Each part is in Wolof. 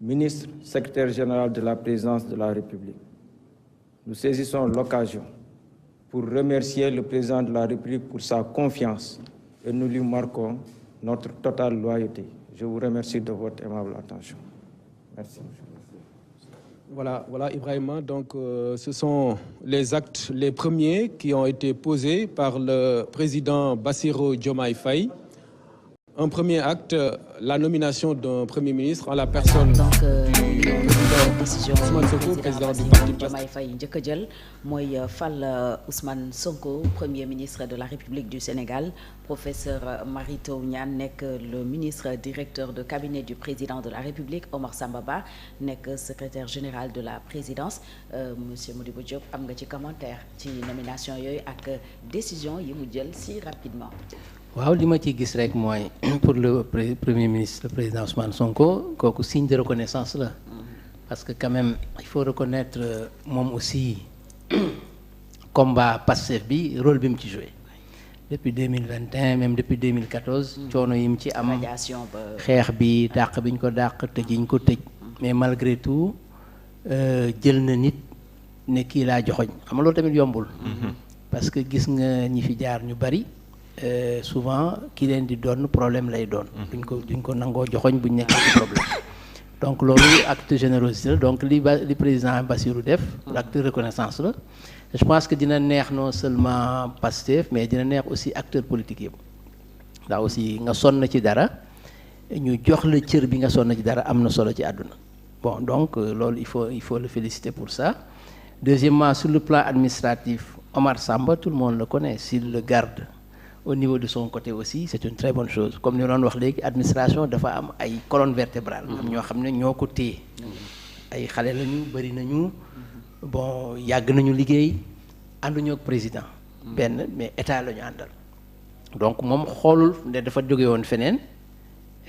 ministre, secrétaire général de la présidence de la République, nous saisissons l'occasion pour remercier le président de la République pour sa confiance et nous lui marquons notre totale loyauté. Je vous remercie de votre aimable attention. Merci. Voilà Ibrahima, donc ce sont les actes, les premiers qui ont été posés par le président Bassirou Diomaye Faye. Un premier acte, la nomination d'un premier ministre en la personne du décision Ousmane Sonko, président du parti Diomaye Faye njëkk a jël mooy fal Ousmane Sonko premier ministre de la République du Sénégal. Professeur Mary Teuw Niane nekk le ministre directeur de cabinet du président de la République. Omar Samba Ba nekk secrétaire général de la présidence. Monsieur Modibo Diop, am nga ci commentaire ci nomination yooyu ak décision yi mu jël si rapidement. waaw li ma ci gis rek mooy pour le premier ministre le président Ousmane Sonko kooku signe de reconnaissance la parce que quand même il faut reconnaître moom aussi combat Pastef bi rôle bi mu ci joué depuis 2021 même depuis 2014 coono yi mu ci am xeex bi dàq bi ñu ko dàq tëj yi ñu ko tëj mais malgré tout jël na nit ne kii laa joxoñ xam nga loolu tamit yombul parce que gis nga ñi fi jaar ñu bari souvent ki leen di doon problème lay doon duñ ko nangoo joxoñ buñ nekk ci problème donc loolu acte de générosité la donc li président Bassirou def acte de reconnaissance la je pense que dina neex non seulement Pastef mais dina neex aussi acteurs politiques yëpp ndax aussi nga sonn ci dara ñu jox la cër bi nga sonn ci dara am na solo ci àdduna bon donc loolu il faut le féliciter pour ça. Deuxièmement, sur le plan administratif, Omar Samba tout le monde le connaît, s'il le garde au niveau de son côté aussi c'est une très bonne chose comme ni doon wax léegi administration dafa am ay colonne vertébrale am ñoo xam ne ñoo ko téye ay xale lañu bëri nañu bon yàgg nañu liggéey ànduñu ak président benn mais état la ñu àndal donc moom xoolul ne dafa jóge woon feneen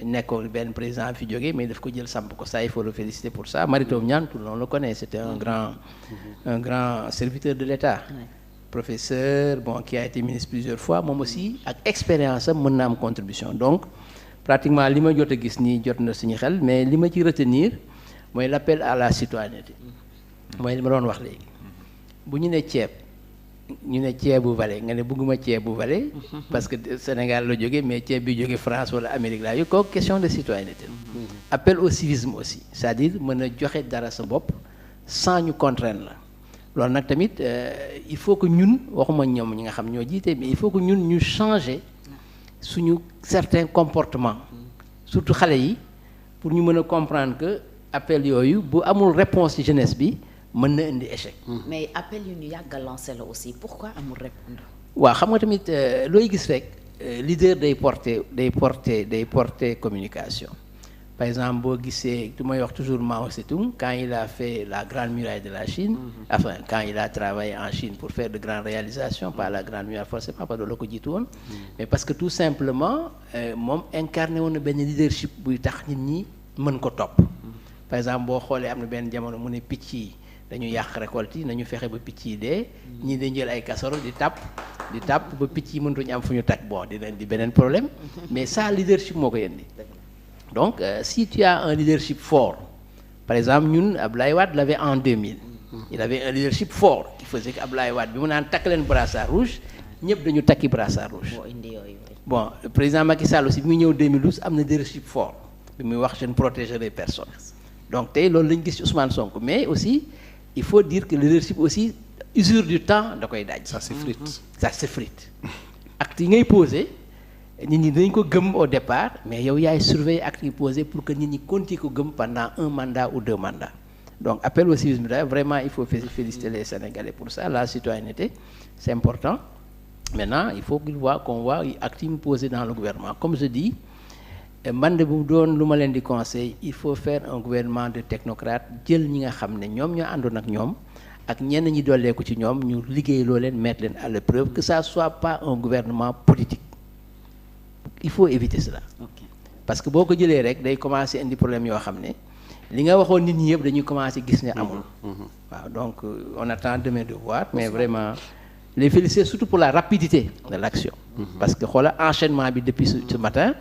nekkoon benn président fi jóge mais daf ko jël samp ko ça il faut le féliciter pour ça. Mary Teuw Niane tout le monde le connaît c'était un grand serviteur de l'état professeur bon qui a été ministre plusieurs fois moom aussi ak expérience am mën na am contribution donc pratiquement li ma jot a gis nii jot na suñu xel mais li ma ci retenir mooy l'appel à la citoyenneté mooy li ma doon wax léegi bu ñu ne ceeb ñu ne ceebu Valais nga ne bëgguma ceebu Valais parce que Sénégal la jóge mais ceeb bi jóge France wala Amérique laa yu kooku question de citoyenneté appel au civisme aussi c'est-à-dire mën a joxe dara sa bopp sans ñu contraindre la loolu nag tamit il faut que ñun waxuma ñoom ñi nga xam ñoo jiite mais il faut que ñun ñu changer suñu certains comportements surtout xale yi pour ñu mën a comprendre que appel yooyu bu amul réponse ci jeunesse bi mën na indi échec. mais appel yu ñu yàgg a lancé la aussi pourquoi amul répondre. waaw xam nga tamit looy gis rek leader day porter communication. Par exemple, boo gisee du may wax toujours Mao Tse-tung quand il a fait la grande muraille de la Chine, enfin quand il a travaillé en Chine pour faire de grandes réalisations, pas la grande muraille forcément parce que loolu ko jiitu woon, mais parce que tout simplement moom incarné woon na benn leadership buy tax nit ñi mën ko topp. Par exemple boo xoolee am na benn jamono mu ne picc yi dañu yàq récolte yi nañu fexe ba picc yi dee ñii dañ jël ay casserole di tàpp ba picc yi mënatuñu am fu ñu tag bon dina di beneen problème mais ça leadership moo koy indi. Donc, si tu as un leadership fort, par exemple, nous, Abdoulaye Wade l'avait en 2000. Il avait un leadership fort qui faisait qu'Abdoulaye Wade, on a attaqué le brassard rouge, nous avons attaqué le brassard rouge. Bon, le président Macky Sall aussi, il en 2012, a un leadership fort. Il dit je ne protégerai personne. Donc, c'est ce que je Ousmane Sonko. Mais aussi, il faut dire que le leadership aussi, usure du temps, ça s'effrite. Ça s'effrite. Acte qui posé. Nit ñi dañ ko gëm au départ mais yow yaay surveiller acte yi posé pour que nit ñi continuer ko gëm pendant un mandat ou 2 mandats donc appel au civisme vraiment il faut féliciter les Sénégalais pour ça la citoyenneté c'est important maintenant il faut qu'on voit acte yi mu posé dans le gouvernement comme je dis man de bu doon lu ma leen di conseil il faut faire un gouvernement de technocrates jël ñi nga xam ne ñoom ñoo àndoon ak ñoom ak ñenn ñi dolleeku ci ñoom ñu liggéey loo leen mettre leen à l'épreuve que ça soit pas un gouvernement politique. Il faut éviter cela. Okay. Parce que boo ko jëlee rek day commencer indi problème yoo xam ne li nga waxoon nit ñi yëpp dañuy commencer gis ne amul. waaw donc on attend demain de voir mais vraiment les féliciter surtout pour la rapidité de l'action. Parce que xoolal enchaînement bi depuis ce matin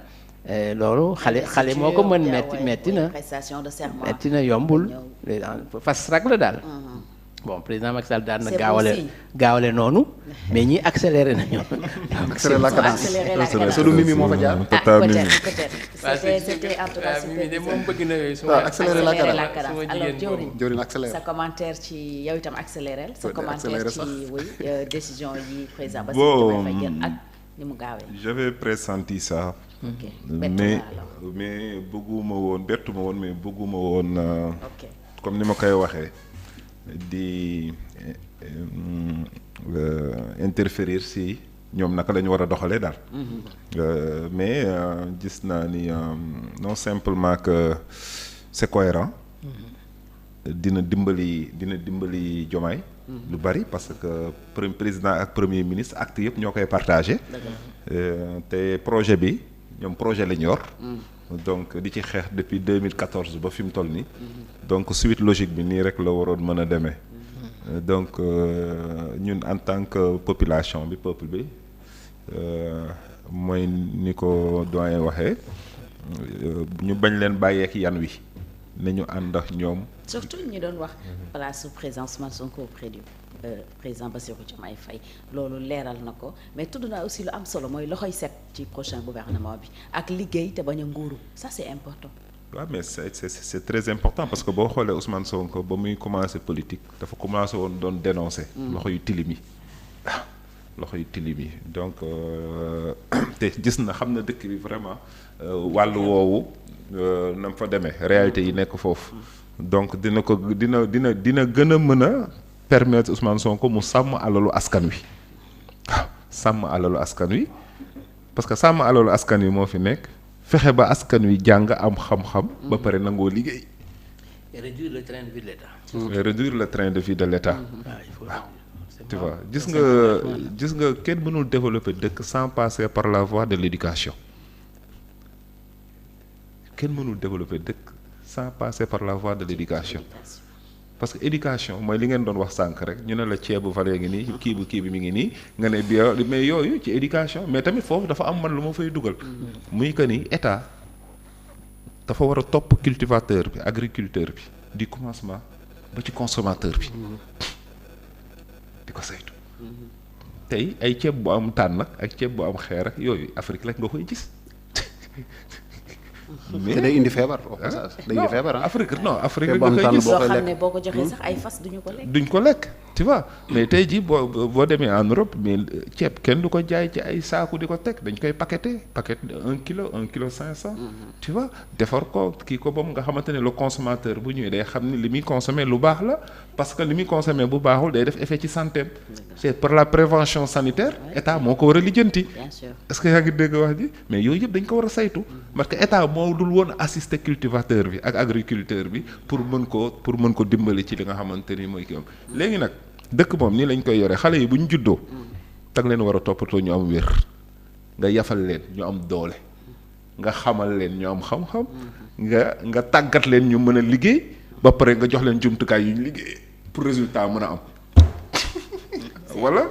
loolu xale moo ko mën metti na prestation de serment metti na yombul fast track la daal. Bon, président Macky Sall daan na gaawale noonu mais ñi accéléré nañu. accéléré la cadence solo Mimi moo fa jaar. peut-être c'était en tout cas Mimi de moom bëgg na yooyu. accéléré la cadence alors Diorine accéléré sa commentaire ci yow itam accéléré sa commentaire ci décision yi président Bassirou Diomaye Faye jël ak ni mu gaawee. J'avais pressenti ça. mais bëgguma woon bettuma woon mais bëgguma woon. comme ni ma koy waxee. di interférer si ñoom naka la ñu war a doxalee daal. mais gis naa ni non simplement que c'est cohérent. dina dimbali Diomaye lu bari parce que président ak premier ministre acte yëpp ñoo koy partagé. te projet bi ñoom projet lañ yor. donc di ci xeex depuis 2014 ba fi mu toll nii. donc suite logique bi nii rek la waroon mën a demee. donc ñun en tant que population bi peuple bi mooy ni ko doyen waxee ñu bañ leen bàyyeek yan wi ne ñu ànd ak ñoom. surtout ñu doon wax place su président Ousmane Sonko auprès du président Bassirou Diomaye Faye loolu leeral na ko mais tudd naa aussi lu am solo mooy loxoy set ci prochain gouvernement bi ak liggéey te bañ a nguuru ça c'est important. waaw mais c'est très important parce que boo xoolee Ousmane Sonko ba muy commencé politique dafa commencé woon doon dénoncer. loxo yu tilim yi loxo yu tilim yi donc te gis na xam na dëkk bi vraiment wàllu woowu na mu fa demee réalité yi nekk foofu donc dina gën a mën a permettre Ousmane Sonko mu sàmm alalu askan wi waaw sàmm alalu askan wi parce que sàmm alalu askan wi moo fi nekk. fexe ba askan wi jàng am xam-xam. ba pare nangoo liggéey. et réduire le train de vie de l'État. réduire le train de vie de l'État. waaw tu vois gis nga kenn mënul développer dëkk sans passer par la voie de l'éducation. kenn mënul développer dëkk sans passer par la voie de l'éducation. parce que éducation mooy li ngeen doon wax sànq rek ñu ne la ceebu valee ngi nii kii bi mi ngi nii nga ne bi mais yooyu ci éducation mais tamit foofu dafa am man lu ma fay dugal. muy que ni état dafa war a topp cultivateur bi agriculteur bi du commencement ba ci consommateur bi di ko saytu. tey ay ceeb bu am tànn ak ceeb bu am xeer ak yooyu Afrique rek nga koy gis. mais te day indi feebar au passage day indi feebar Afrique nga koy gis loo xam ne boo ko joxee sax ay fas duñ ko lekk. tu vois mais tey jii boo demee en Europe mais ceeb kenn du ko jaay ci ay saaku di ko teg dañ koy paquet 1 kilo 500. tu vois defar ko kii ko boobu nga xamante ne le consommateur bu ñëwee day xam ni li muy consommer lu baax la parce que li muy consommer bu baaxul day def effet ci santé. c'est par la prévention sanitaire état moo ko war a lijjanti. est-ce que yaa ngi dégg wax ji mais yooyu yëpp dañ ko war a saytu. parce que état moo dul woon assister cultivateur bi ak agriculteur bi pour mën ko dimbali ci li nga xamante ni mooy kii am léegi nag. dëkk moom nii lañ koy yore xale yi bu ñu juddoo tag leen war a toppatoo ñu am wér nga yafal leen ñu am doole nga xamal leen ñu am xam-xam nga tàggat leen ñu mën a liggéey ba pare nga jox leen jumtukaay yu ñu liggéey pour résultat mën a am voilà.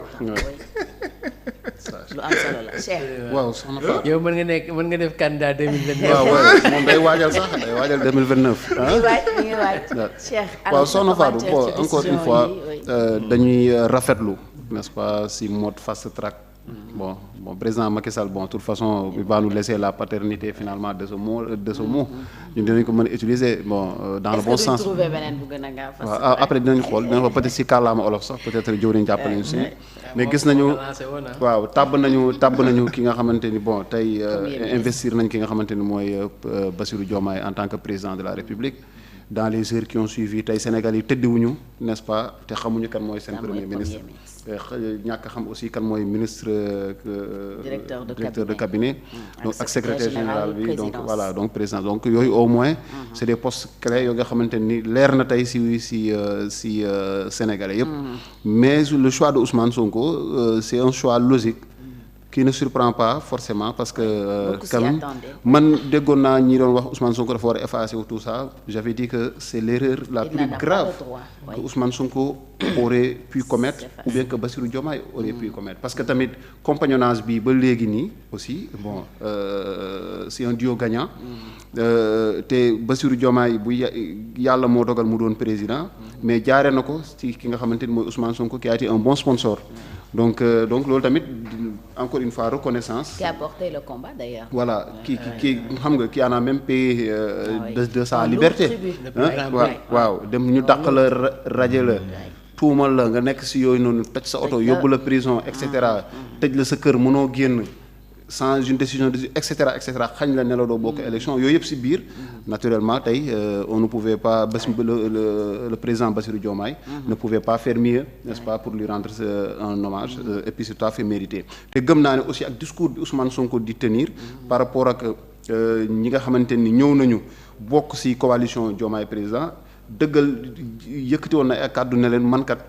lu am solo la Cheikh. waaw soxna Fatou. yow mën nga def candidat 2029. waaw moom day waajal sax day waajal 2029. mi ngi waaj Cheikh. waaw soxna Fatou bon encore une fois dañuy rafetlu n'est-ce pas si mode fast track. bon président Macky Sall bon de toute façon il va nous laisser la paternité finalement de ce mot ñun dinañ ko mën a utiliser bon dans le bon sens. est-ce que duñ trouver beneen bu gën a gaaw fast track. waaw après dinañ xool peut-être si kàllaama olof sax peut-être jëwriñ jàppale ñu si. mais gis nañu waaw tàbb nañu ki nga xamante ni bon tey investir nañ ki nga xamante ni mooy Bassirou Diomaye en tant que président de la République. dans les heures qui ont suivi tey Sénégal yi tëddiwuñu n'est-ce pas te xamuñu kan mooy seen premier ministre ñàkk xam aussi kan mooy ministre directeur de cabinet donc ak secrétaire général bi donc voilà donc président donc yooyu au moins c'est des postes clés yoo nga xamante ni leer na tey si Sénégalais yëpp mais le choix de Ousmane Sonko c'est un choix logique qui ne surprend pas forcément parce que quand même man déggoon naa ñi doon wax Ousmane Sonko dafa war a effacer tout ça, j'avais dit que c'est l'erreur la plus grave que Ousmane Sonko aurait pu commettre ou bien que Bassirou Diomaye aurait pu commettre, parce que tamit compagnonnage bi ba léegi nii aussi bon c'est un duo gagnant te Bassirou Diomaye bu yàlla moo dogal mu doon président mais jaare na ko ci ki nga xamante ni mooy Ousmane Sonko qui a été un bon sponsor. Donc loolu tamit encore une fois reconnaissance. Qui a porté le combat d'ailleurs. Voilà qui xam nga qui en a même payé de sa liberté. waaw dem ñu dàq la rajo la. tuumal la nga nekk ci yooyu noonu tëj sa oto yóbbu la prison et cetera tëj la sa kër mënoo génn sans une décision et cetera xañ la ne la doo bokk élection yooyu yëpp ci biir naturellement tey on ne pouvait pas le président Bassirou Diomaye ne pouvait pas faire mieux, n'est-ce pas, pour lui rendre un hommage et puis c'est tout à fait mérité. te gëm naa ne aussi ak discours bi Ousmane Sonko di tenir par rapport ak ñi nga xamante ni ñëw nañu bokk ci coalition Diomaye président dëggal yëkkati woon na ay kàddu ne leen man kat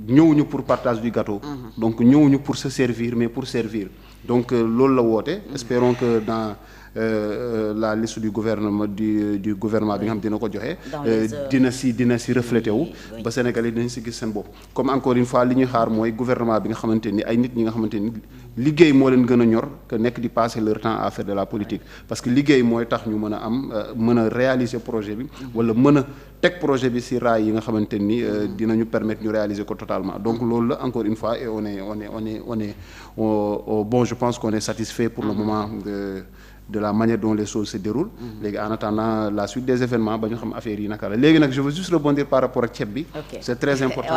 ñëwuñu pour partage du gâteau. Donc ñëwuñu pour se servir mais pour servir. Donc loolu la woote. Espérons que dans la liste du gouvernement du gouvernement bi nga xam dina ko joxe. dina si reflété wu. ba Sénégal yi dinañ si gis seen bopp. comme encore une fois li ñuy xaar mooy gouvernement bi nga xamante ni ay nit ñi nga xamante ni liggéey moo leen gën a ñor que nekk di passer leur temps à faire de la politique parce que liggéey mooy tax ñu mën a am mën a réaliser projet bi wala mën a teg projet bi ci raay yi nga xamante ni dinañu permettre ñu réaliser ko totalement. Donc loolu la encore une fois et on est bon, je pense qu'on est satisfait pour le moment de la manière dont les choses se déroulent. léegi en attendant la suite des événements ba ñu xam affaire yi naka la léegi nag je veux juste rebondir par rapport ak ceeb bi. C'est très important.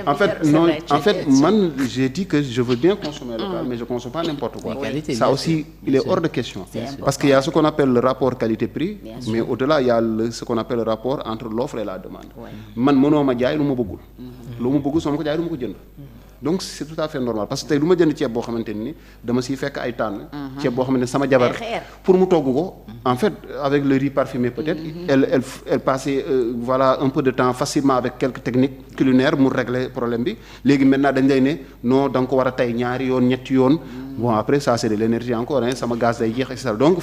en fait man j'ai dit que je veux bien consommer local mais je consomme pas n'importe quoi. Ça aussi il est hors de question. Parce qu'il y a ce qu'on appelle le rapport qualité-prix mais au-delà il y a ce qu'on appelle le rapport entre l'offre et la demande. man mënoo ma jaay lu ma bëggul. lu ma bëggul soo ma ko jaay lu ma ko jënd. Donc c'est tout à fait normal parce que tey du ma jënd ceeb boo xamante ni dama siy fekk ay tànn. ceeb boo xamante ne sama jabar pour mu togg ko en fait avec le riz parfumé peut-être elle passait voilà un peu de temps facilement avec quelques techniques culinaires mu régler problème bi léegi maintenant dañ lay ne non da nga ko war a tey ñaari yoon ñetti yoon. Bon après ça c'est de l'énergie encore hein sama gaz day jeex et cetera donc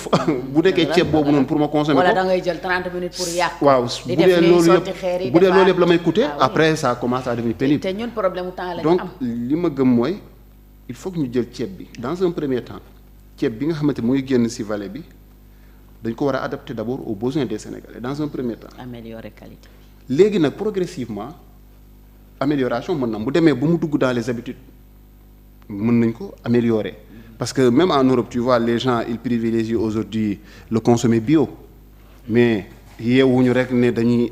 bu nekkee ceeb boobu noonu pour ma consommer ko. wala da ngay jël 30 minutes pour yàq. waaw bu dee loolu yëpp la may coûter après ça commence à devenir pénible. te ñun problème mu temps la ñu donc am. li ma gëm mooy il faut que ñu jël ceeb bi dans un premier temps ceeb bi nga xamante muy génn ci vallée bi dañ ko war a adapter d'abord aux besoins des Sénégalais dans un premier temps. améliorer qualité. léegi nag progressivement amélioration mën na bu demee ba mu dugg dans les habitudes mën nañ ko améliorer parce que même en Europe tu vois les gens ils privilégient aujourd'hui le consommer bio mais yeewuñu rek ne dañuy